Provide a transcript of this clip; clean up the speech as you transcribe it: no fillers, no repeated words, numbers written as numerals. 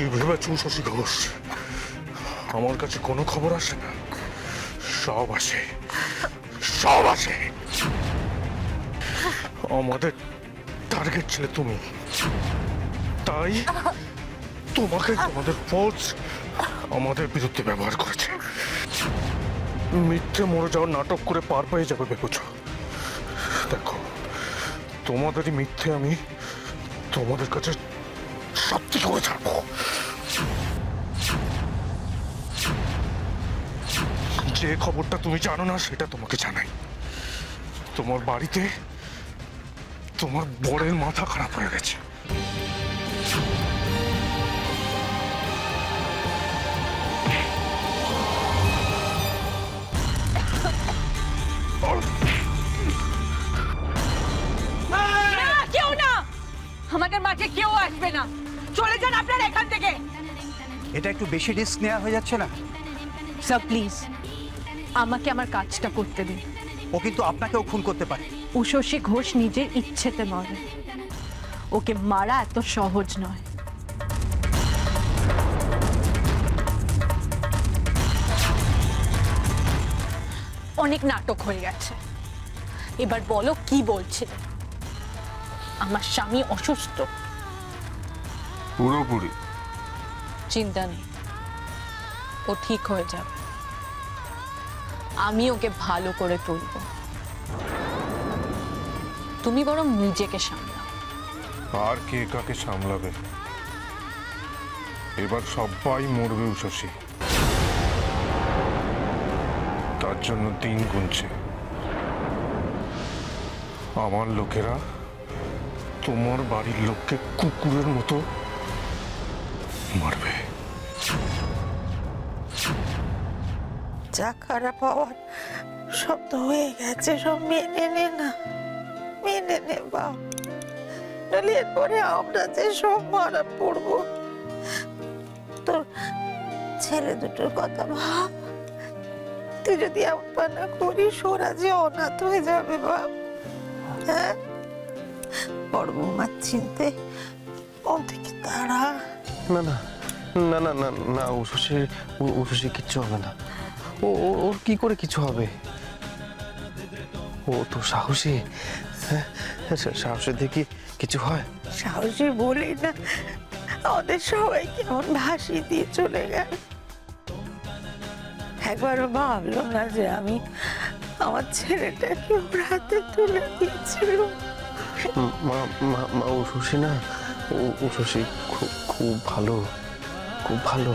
কি ভেবেছ শশী ঘোষ? আমার কাছে কোনো খবর আসে না, সব আসে, সব আসে। আমাদের টার্গেট ছিল তুমি, তাই তোমাকে তোমাদের ফোর্স আমাদের বিরুদ্ধে ব্যবহার করেছে। মিথ্যে মরে যাওয়ার নাটক করে পার পেয়ে যাবে ভেবেছ? দেখো, তোমাদেরই মিথ্যে আমি তোমাদের কাছে সত্যি করে ছাড়বো। যে খবরটা তুমি জানো না সেটা তোমাকে জানাই। তোমার বাড়িতে তোমার বরের মাথা খারাপ হয়ে গেছে। কেউ না, আমাদের মাঠে কেউ আসবে না, চলে যান আপনারা এখান থেকে। এটা একটু বেশি রিস্ক নেওয়া হয়ে যাচ্ছে না? স্যার প্লিজ আমাকে আমার কাজটা করতে দিন। ও কিন্তু আপনাকেও খুন করতে পারে। উষসী ঘোষ নিজের ইচ্ছেতে মরে, ওকে মারা এত সহজ নয়। অনেক নাটক হয়ে গেছে, এবার বলো কি বলছিলে? আমার স্বামী অসুস্থ। পুরোপুরি। চিন্তা নেই, ও ঠিক হয়ে যাবে। আমি ওকে ভালো করে তুলব, তুমি বরং নিজেকে সামলাও। আর কে কাকে সামলাবে? এবার সবাই মরবে উষসী, তার জন্য দিন গুনছে। আমার লোকেরা তোমার বাড়ির লোককে কুকুরের মতো মারবে। যা খারাপ হওয়ার সব তো হয়ে গেছে, সব মেনে নে না, মেনে নে বাপ, নাহলে এরপরে আমরা যে সব মারা পড়বো। তোর ছেলে দুটোর কথা ভাব, তুই যদি এমন না করিস ওরা যে অনাথ হয়ে যাবে বাপ। হ্যাঁ, বড় বৌমার চিনতে ওদিকে তারা। না না না না না না, উষসী কিচ্ছু হবে না। ওর কি করে কিছু হবে? ও তো সাহসী। হ্যাঁ, সাহসের দেখি কিছু হয়? সাহসী বলি না, আমাদের সবাই কেমন ভাসিয়ে দিয়ে চলে গেল। একবারও ভাবলো না যে আমি আমার ছেলেটাকে ওর হাতে তুলে দিয়েছিল। মা উষসী না, উষসী খুব ভালো, খুব ভালো।